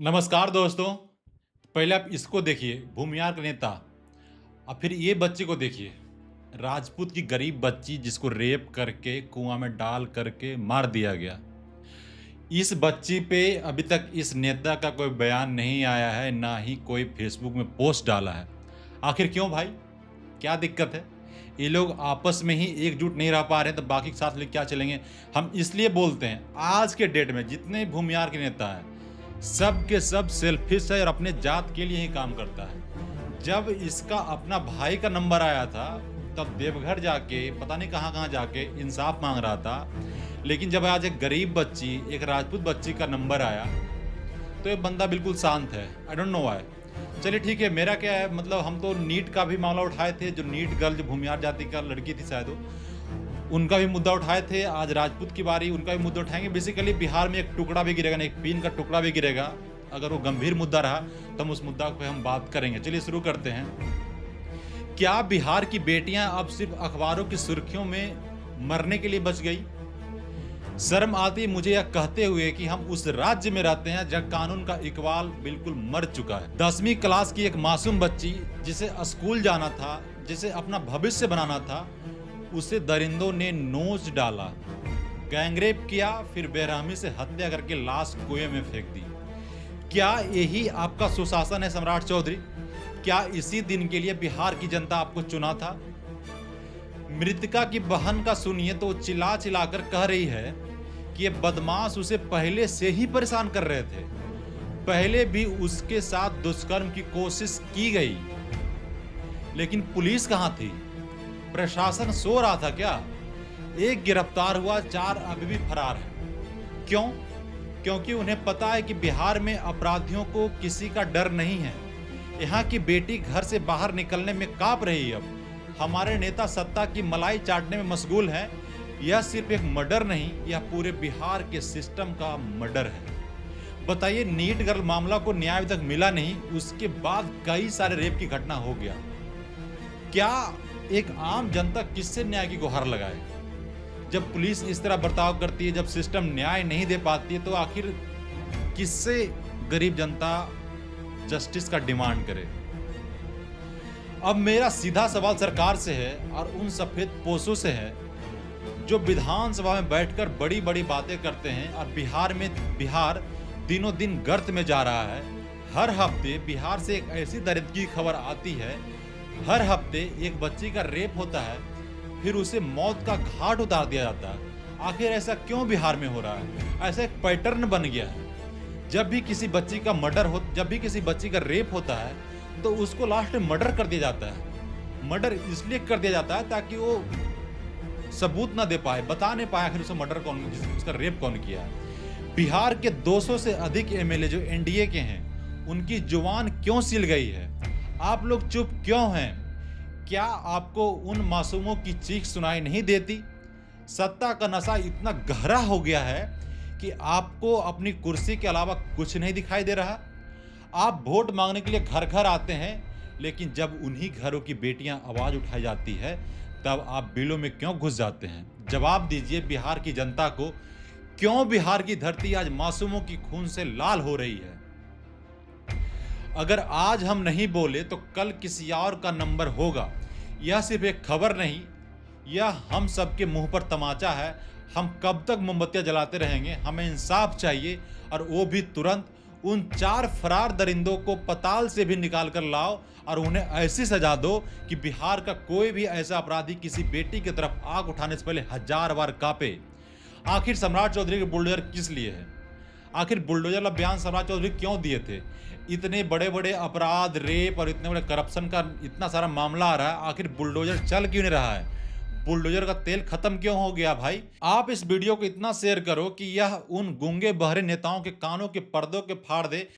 नमस्कार दोस्तों। पहले आप इसको देखिए, भूमियार का नेता। और फिर ये बच्चे को देखिए, राजपूत की गरीब बच्ची जिसको रेप करके कुआं में डाल करके मार दिया गया। इस बच्ची पे अभी तक इस नेता का कोई बयान नहीं आया है, ना ही कोई फेसबुक में पोस्ट डाला है। आखिर क्यों भाई? क्या दिक्कत है? ये लोग आपस में ही एकजुट नहीं रह पा रहे हैं, तो बाकी के साथ लेके क्या चलेंगे? हम इसलिए बोलते हैं, आज के डेट में जितने भूमियार के नेता हैं, सब के सब सेल्फिश है और अपने जात के लिए ही काम करता है। जब इसका अपना भाई का नंबर आया था, तब देवघर जाके पता नहीं कहाँ-कहाँ जाके इंसाफ माँग रहा था। लेकिन जब आज एक गरीब बच्ची, एक राजपूत बच्ची का नंबर आया, तो ये बंदा बिल्कुल शांत है। I don't know why. चलिए ठीक है, मेरा क्या है, मतलब हम तो नीट का भी मामला उठाए थे, जो नीट गर्ल, जो भूमियार जाति का लड़की थी शायद वो, उनका भी मुद्दा उठाए थे। आज राजपूत की बारी, उनका भी मुद्दा उठाएँगे। बेसिकली बिहार में एक टुकड़ा भी गिरेगा, नहीं एक पीन का टुकड़ा भी गिरेगा। अगर वो गंभीर मुद्दा रहा, तो हम उस मुद्दा पे हम बात करेंगे। चलिए शुरू करते हैं। क्या बिहार की बेटियां अब सिर्फ अखबारों की सुर्खियों में मरने के लिए बच गई? शर्म आती है मुझे यह कहते हुए कि हम उस राज्य में रहते हैं जहां कानून का इकबाल बिल्कुल मर चुका है। 10वीं क्लास की एक मासूम बच्ची, जिसे स्कूल जाना था, जिसे अपना भविष्य बनाना था, उसे दरिंदों ने नोच डाला, गैंगरेप किया, फिर बेरहमी से हत्या करके लाश कुएं में फेंक दी। क्या यही आपका सुशासन है सम्राट चौधरी? क्या इसी दिन के लिए बिहार की जनता आपको चुना था? मृतका की बहन का सुनिए तो चिल्ला चिल्लाकर कह रही है कि ये बदमाश उसे पहले से ही परेशान कर रहे थे। पहले भी उसके साथ दुष्कर्म की कोशिश की गई, लेकिन पुलिस कहां थी? प्रशासन सो रहा था क्या? एक गिरफ्तार हुआ, 4 अभी भी फरार हैं। क्यों? क्योंकि उन्हें पता है कि बिहार में अपराधियों को किसी का डर नहीं है। यहाँ की बेटी घर से बाहर निकलने में कांप रही है। अब हमारे नेता सत्ता की मलाई चाटने में मशगूल हैं। यह सिर्फ एक मर्डर नहीं, यह पूरे बिहार के सिस्टम का मर्डर है। बताइए, नीट गर्ल मामला को न्याय अभी तक मिला नहीं, उसके बाद कई सारे रेप की घटना हो गया। क्या एक आम जनता किससे न्याय की गुहार लगाए? जब पुलिस इस तरह बर्ताव करती है, जब सिस्टम न्याय नहीं दे पाती है, तो आखिर किससे गरीब जनता जस्टिस का डिमांड करे? अब मेरा सीधा सवाल सरकार से है और उन सफेद पोशों से है जो विधानसभा में बैठकर बड़ी बड़ी बातें करते हैं, और बिहार दिनों दिन गर्त में जा रहा है। हर हफ्ते बिहार से एक ऐसी दर्द की खबर आती है, हर हफ्ते एक बच्ची का रेप होता है, फिर उसे मौत का घाट उतार दिया जाता है। आखिर ऐसा क्यों बिहार में हो रहा है? ऐसा एक पैटर्न बन गया है। जब भी किसी बच्ची का जब भी किसी बच्ची का रेप होता है, तो उसको लास्ट में मर्डर कर दिया जाता है। मर्डर इसलिए कर दिया जाता है ताकि वो सबूत ना दे पाए, बता नहीं पाए आखिर उसका रेप कौन किया है। बिहार के 200 से अधिक एमएलए जो एनडीए के हैं, उनकी जुबान क्यों सिल गई है? आप लोग चुप क्यों हैं? क्या आपको उन मासूमों की चीख सुनाई नहीं देती? सत्ता का नशा इतना गहरा हो गया है कि आपको अपनी कुर्सी के अलावा कुछ नहीं दिखाई दे रहा। आप वोट मांगने के लिए घर घर आते हैं, लेकिन जब उन्हीं घरों की बेटियां आवाज उठाई जाती है, तब आप बिलों में क्यों घुस जाते हैं? जवाब दीजिए बिहार की जनता को, क्यों बिहार की धरती आज मासूमों की खून से लाल हो रही है? अगर आज हम नहीं बोले तो कल किसी और का नंबर होगा। यह सिर्फ एक खबर नहीं, यह हम सबके मुंह पर तमाचा है। हम कब तक मोमबत्तियां जलाते रहेंगे? हमें इंसाफ चाहिए, और वो भी तुरंत। उन 4 फरार दरिंदों को पताल से भी निकाल कर लाओ और उन्हें ऐसी सजा दो कि बिहार का कोई भी ऐसा अपराधी किसी बेटी की तरफ आग उठाने से पहले 1000 बार कांपे। आखिर सम्राट चौधरी के बुलडोजर किस लिए है? आखिर बुलडोजर वाला बयान सम्राट चौधरी क्यों दिए थे? इतने बड़े बड़े अपराध, रेप और इतने बड़े करप्शन का इतना सारा मामला आ रहा है, आखिर बुलडोजर चल क्यों नहीं रहा है? बुलडोजर का तेल खत्म क्यों हो गया भाई? आप इस वीडियो को इतना शेयर करो कि यह उन गूंगे बहरे नेताओं के कानों के पर्दों के फाड़ दे